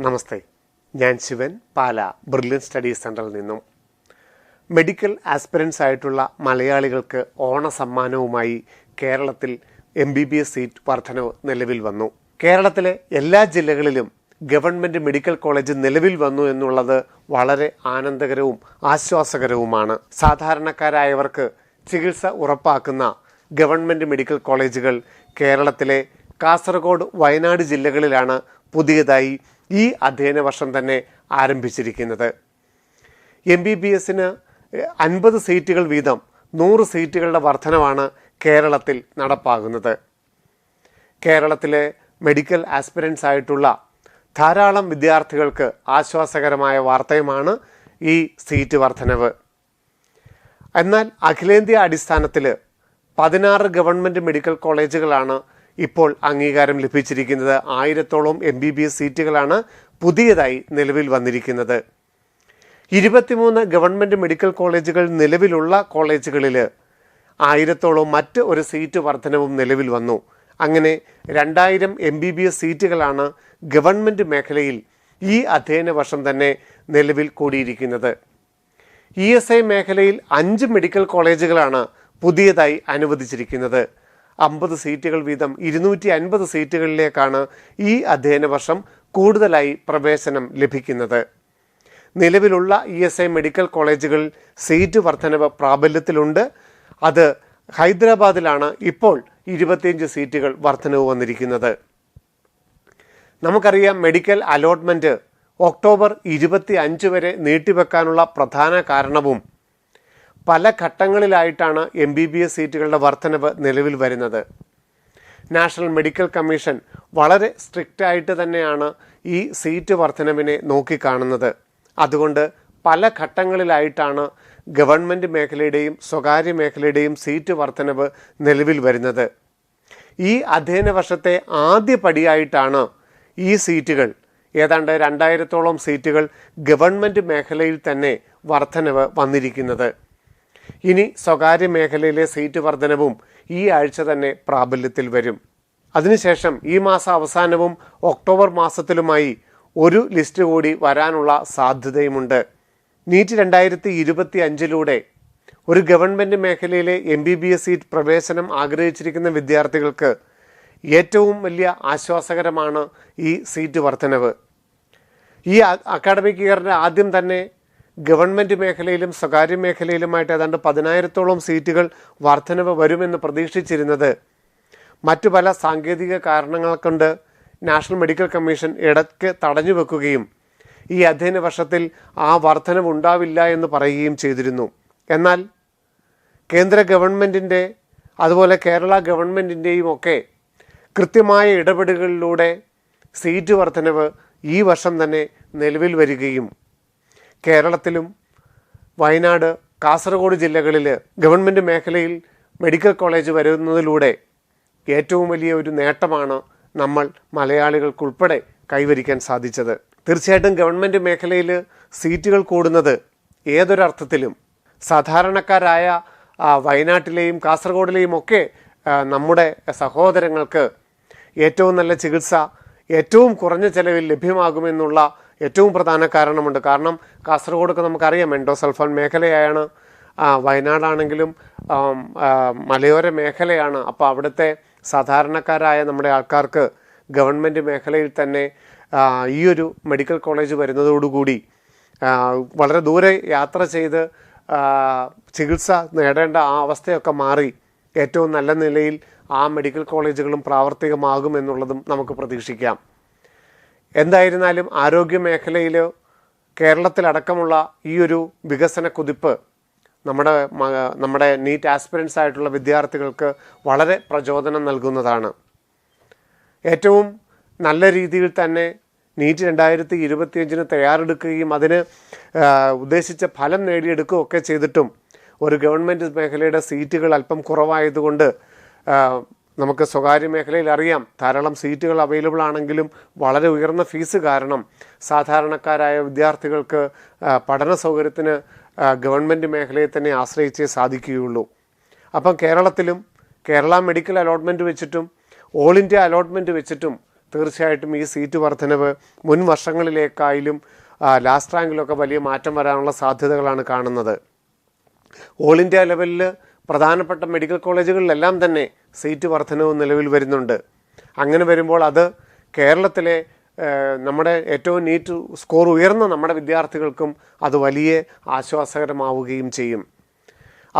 നമസ്തേ, ഞാൻ ശിവൻ, പാല brilliant studies സെൻ്ററിൽ നിന്നും. മെഡിക്കൽ ആസ്പിരൻസ് ആയിട്ടുള്ള മലയാളികൾക്ക് ഓണസമ്മാനവുമായി കേരളത്തിൽ MBBS സീറ്റ് വർധനവ് നിലവിൽ വന്നു. കേരളത്തിലെ എല്ലാ ജില്ലകളിലും ഗവൺമെൻറ് മെഡിക്കൽ കോളേജ് നിലവിൽ വന്നു എന്നുള്ളത് വളരെ ആനന്ദകരവും ആശ്വാസകരവുമാണ്. സാധാരണക്കാരായവർക്ക് ചികിത്സ ഉറപ്പാക്കുന്ന ഗവൺമെൻറ് മെഡിക്കൽ കോളേജുകൾ കേരളത്തിലെ കാസർഗോഡ്, വയനാട് ജില്ലകളിലാണ് പുതിയതായി ഈ അധ്യയന വർഷം തന്നെ ആരംഭിച്ചിരിക്കുന്നത്. MBBSന് 50 സീറ്റുകൾ വീതം 100 സീറ്റുകളുടെ വർധനവാണ് കേരളത്തിൽ നടപ്പാകുന്നത്. കേരളത്തിലെ മെഡിക്കൽ ആസ്പിരൻസ് ആയിട്ടുള്ള ധാരാളം വിദ്യാർത്ഥികൾക്ക് ആശ്വാസകരമായ വാർത്തയുമാണ് ഈ സീറ്റ് വർധനവ്. എന്നാൽ അഖിലേന്ത്യാ അടിസ്ഥാനത്തിൽ 16 ഗവൺമെൻറ് മെഡിക്കൽ കോളേജുകളാണ് ഇപ്പോൾ അംഗീകാരം ലഭിച്ചിരിക്കുന്നത്. 1000-ഓളം MBBS സീറ്റുകളാണ് പുതിയതായി നിലവിൽ വന്നിരിക്കുന്നത്. 23 ഗവൺമെൻറ് മെഡിക്കൽ കോളേജുകൾ നിലവിലുള്ള കോളേജുകളിൽ 1000-ഓളം മറ്റ് ഒരു സീറ്റ് വർധനവും നിലവിൽ വന്നു. അങ്ങനെ 2000 MBBS സീറ്റുകളാണ് ഗവൺമെൻറ് മേഖലയിൽ ഈ അധ്യയന വർഷം തന്നെ നിലവിൽ കൂടിയിരിക്കുന്നത്. ESI മേഖലയിൽ 5 മെഡിക്കൽ കോളേജുകളാണ് പുതിയതായി അനുവദിച്ചിരിക്കുന്നത്. 50 സീറ്റുകൾ വീതം 250 സീറ്റുകളിലേക്കാണ് ഈ അധ്യയന വർഷം കൂടുതലായി പ്രവേശനം ലഭിക്കുന്നത്. നിലവിലുള്ള ESI മെഡിക്കൽ കോളേജുകൾ സീറ്റ് വർധനവ് പ്രാബല്യത്തിലുണ്ട്. അത് ഹൈദരാബാദിലാണ് ഇപ്പോൾ 25 സീറ്റുകൾ വർധനവ് വന്നിരിക്കുന്നത്. നമുക്കറിയാം, മെഡിക്കൽ അലോട്ട്മെൻറ്റ് ഒക്ടോബർ 25 വരെ നീട്ടിവെക്കാനുള്ള പ്രധാന കാരണവും പല ഘട്ടങ്ങളിലായിട്ടാണ് MBBS സീറ്റുകളുടെ വർധനവ് നിലവിൽ വരുന്നത്. നാഷണൽ മെഡിക്കൽ കമ്മീഷൻ വളരെ സ്ട്രിക്റ്റായിട്ട് തന്നെയാണ് ഈ സീറ്റ് വർധനവിനെ നോക്കിക്കാണുന്നത്. അതുകൊണ്ട് പല ഘട്ടങ്ങളിലായിട്ടാണ് ഗവൺമെൻറ് മേഖലയുടെയും സ്വകാര്യ മേഖലയുടെയും സീറ്റ് വർധനവ് നിലവിൽ വരുന്നത്. ഈ അധ്യയന വർഷത്തെ ആദ്യ പടിയായിട്ടാണ് ഈ സീറ്റുകൾ, ഏതാണ്ട് 2000-ഓളം സീറ്റുകൾ ഗവൺമെൻറ് മേഖലയിൽ തന്നെ വർധനവ് വന്നിരിക്കുന്നത്. ഇനി സ്വകാര്യ മേഖലയിലെ സീറ്റ് വർധനവും ഈ ആഴ്ച തന്നെ പ്രാബല്യത്തിൽ വരും. അതിനുശേഷം ഈ മാസം അവസാനവും ഒക്ടോബർ മാസത്തിലുമായി ഒരു ലിസ്റ്റ് കൂടി വരാനുള്ള സാധ്യതയുമുണ്ട്. നീറ്റ് 2025 ഒരു ഗവൺമെൻറ് മേഖലയിലെ MBBS സീറ്റ് പ്രവേശനം ആഗ്രഹിച്ചിരിക്കുന്ന വിദ്യാർത്ഥികൾക്ക് ഏറ്റവും വലിയ ആശ്വാസകരമാണ് ഈ സീറ്റ് വർധനവ്. ഈ അക്കാഡമിക് ഇയറിൻ്റെ ആദ്യം തന്നെ ഗവൺമെൻറ് മേഖലയിലും സ്വകാര്യ മേഖലയിലുമായിട്ട് ഏതാണ്ട് 10,000-ഓളം സീറ്റുകൾ വർധനവ് വരുമെന്ന് പ്രതീക്ഷിച്ചിരുന്നത് മറ്റു പല സാങ്കേതിക കാരണങ്ങൾ കൊണ്ട് നാഷണൽ മെഡിക്കൽ കമ്മീഷൻ ഇടയ്ക്ക് തടഞ്ഞു വെക്കുകയും ഈ അധ്യയന വർഷത്തിൽ ആ വർധനവ് ഉണ്ടാവില്ല എന്ന് പറയുകയും ചെയ്തിരുന്നു. എന്നാൽ കേന്ദ്ര ഗവൺമെൻറ്റിൻ്റെ അതുപോലെ കേരള ഗവൺമെൻറ്റിൻ്റെയും ഒക്കെ കൃത്യമായ ഇടപെടലുകളിലൂടെ സീറ്റ് വർധനവ് ഈ വർഷം തന്നെ നിലവിൽ വരികയും കേരളത്തിലും വയനാട്, കാസർഗോഡ് ജില്ലകളിൽ ഗവൺമെൻറ് മേഖലയിൽ മെഡിക്കൽ കോളേജ് വരുന്നതിലൂടെ ഏറ്റവും വലിയ ഒരു നേട്ടമാണ് നമ്മൾ മലയാളികൾക്കുൾപ്പെടെ കൈവരിക്കാൻ സാധിച്ചത്. തീർച്ചയായിട്ടും ഗവൺമെൻറ് മേഖലയിൽ സീറ്റുകൾ കൂടുന്നത് ഏതൊരർത്ഥത്തിലും സാധാരണക്കാരായ വയനാട്ടിലെയും കാസർഗോഡിലെയും ഒക്കെ നമ്മുടെ സഹോദരങ്ങൾക്ക് ഏറ്റവും നല്ല ചികിത്സ ഏറ്റവും കുറഞ്ഞ ചെലവിൽ ലഭ്യമാകുമെന്നുള്ള ഏറ്റവും പ്രധാന കാരണമുണ്ട്. കാരണം കാസർഗോഡൊക്കെ നമുക്കറിയാം എൻഡോസൾഫാൻ മേഖലയാണ്, വയനാടാണെങ്കിലും മലയോര മേഖലയാണ്. അപ്പോൾ അവിടുത്തെ സാധാരണക്കാരായ നമ്മുടെ ആൾക്കാർക്ക് ഗവൺമെൻറ് മേഖലയിൽ തന്നെ ഈ ഒരു മെഡിക്കൽ കോളേജ് വരുന്നതോടുകൂടി വളരെ ദൂരെ യാത്ര ചെയ്ത് ചികിത്സ നേടേണ്ട ആ അവസ്ഥയൊക്കെ മാറി ഏറ്റവും നല്ല നിലയിൽ ആ മെഡിക്കൽ കോളേജുകളും പ്രാവർത്തികമാകുമെന്നുള്ളതും നമുക്ക് പ്രതീക്ഷിക്കാം. എന്തായിരുന്നാലും ആരോഗ്യ മേഖലയിൽ കേരളത്തിലടക്കമുള്ള ഈ ഒരു വികസന കുതിപ്പ് നമ്മുടെ നീറ്റ് ആസ്പിരൻസ് ആയിട്ടുള്ള വിദ്യാർത്ഥികൾക്ക് വളരെ പ്രചോദനം നൽകുന്നതാണ്. ഏറ്റവും നല്ല രീതിയിൽ തന്നെ നീറ്റ് 2025 തയ്യാറെടുക്കുകയും അതിന് ഉദ്ദേശിച്ച ഫലം നേടിയെടുക്കുകയൊക്കെ ചെയ്തിട്ടും ഒരു ഗവൺമെൻറ് മേഖലയുടെ സീറ്റുകൾ അല്പം കുറവായതുകൊണ്ട് നമുക്ക് സ്വകാര്യ മേഖലയിൽ അറിയാം ധാരാളം സീറ്റുകൾ അവൈലബിൾ ആണെങ്കിലും വളരെ ഉയർന്ന ഫീസ് കാരണം സാധാരണക്കാരായ വിദ്യാർത്ഥികൾക്ക് പഠന സൗകര്യത്തിന് ഗവൺമെൻറ് മേഖലയെ തന്നെ ആശ്രയിച്ചേ സാധിക്കുകയുള്ളൂ. അപ്പം കേരളത്തിലും കേരള മെഡിക്കൽ അലോട്ട്മെൻറ്റ് വെച്ചിട്ടും ഓൾ ഇന്ത്യ അലോട്ട്മെൻറ്റ് വെച്ചിട്ടും തീർച്ചയായിട്ടും ഈ സീറ്റ് വർധനവ് മുൻ വർഷങ്ങളിലേക്കായാലും ലാസ്റ്റ് റാങ്കിലൊക്കെ വലിയ മാറ്റം വരാനുള്ള സാധ്യതകളാണ് കാണുന്നത്. ഓൾ ഇന്ത്യ ലെവലിൽ പ്രധാനപ്പെട്ട മെഡിക്കൽ കോളേജുകളിലെല്ലാം തന്നെ സീറ്റ് വർധനവ് നിലവിൽ വരുന്നുണ്ട്. അങ്ങനെ വരുമ്പോൾ അത് കേരളത്തിലെ നമ്മുടെ ഏറ്റവും നീറ്റ് സ്കോർ ഉയർന്ന നമ്മുടെ വിദ്യാർത്ഥികൾക്കും അത് വലിയ ആശ്വാസകരമാവുകയും ചെയ്യും.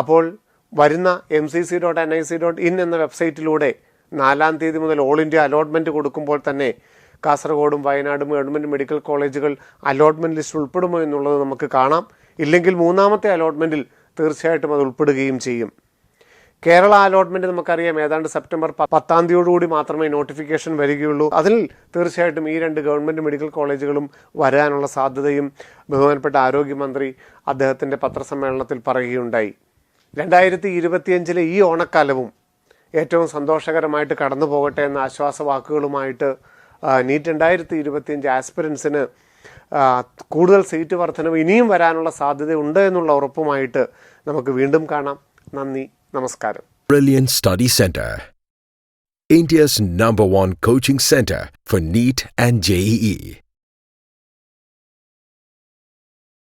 അപ്പോൾ വരുന്ന mcc.nic.in എന്ന വെബ്സൈറ്റിലൂടെ 4-ാം തീയതി മുതൽ ഓൾ ഇന്ത്യ അലോട്ട്മെൻറ്റ് കൊടുക്കുമ്പോൾ തന്നെ കാസർഗോഡും വയനാടും ഗവൺമെൻറ് മെഡിക്കൽ കോളേജുകൾ അലോട്ട്മെൻറ്റ് ലിസ്റ്റ് ഉൾപ്പെടുമോ എന്നുള്ളത് നമുക്ക് കാണാം. ഇല്ലെങ്കിൽ 3ാമത്തെ അലോട്ട്മെൻറ്റിൽ തീർച്ചയായിട്ടും അത് ഉൾപ്പെടുകയും ചെയ്യും. കേരള അലോട്ട്മെൻറ്റ് നമുക്കറിയാം ഏതാണ്ട് സെപ്റ്റംബർ 10-ാം തീയതിയോടുകൂടി മാത്രമേ നോട്ടിഫിക്കേഷൻ വരികയുള്ളൂ. അതിൽ തീർച്ചയായിട്ടും ഈ 2 ഗവൺമെൻറ് മെഡിക്കൽ കോളേജുകളും വരാനുള്ള സാധ്യതയും ബഹുമാനപ്പെട്ട ആരോഗ്യമന്ത്രി അദ്ദേഹത്തിൻ്റെ പത്രസമ്മേളനത്തിൽ പറയുകയുണ്ടായി. 2025 ഈ ഓണക്കാലവും ഏറ്റവും സന്തോഷകരമായിട്ട് കടന്നു പോകട്ടെ എന്ന ആശ്വാസവാക്കുകളുമായിട്ട് നീറ്റ് 2025 ആസ്പിരൻസിന് കൂടുതൽ സീറ്റ് വർധനവ് ഇനിയും വരാനുള്ള സാധ്യതയുണ്ട് എന്നുള്ള ഉറപ്പുമായിട്ട് നമുക്ക് വീണ്ടും കാണാം. നന്ദി, നമസ്കാരം. Brilliant Study Center, India's #1 coaching center for NEET and JEE.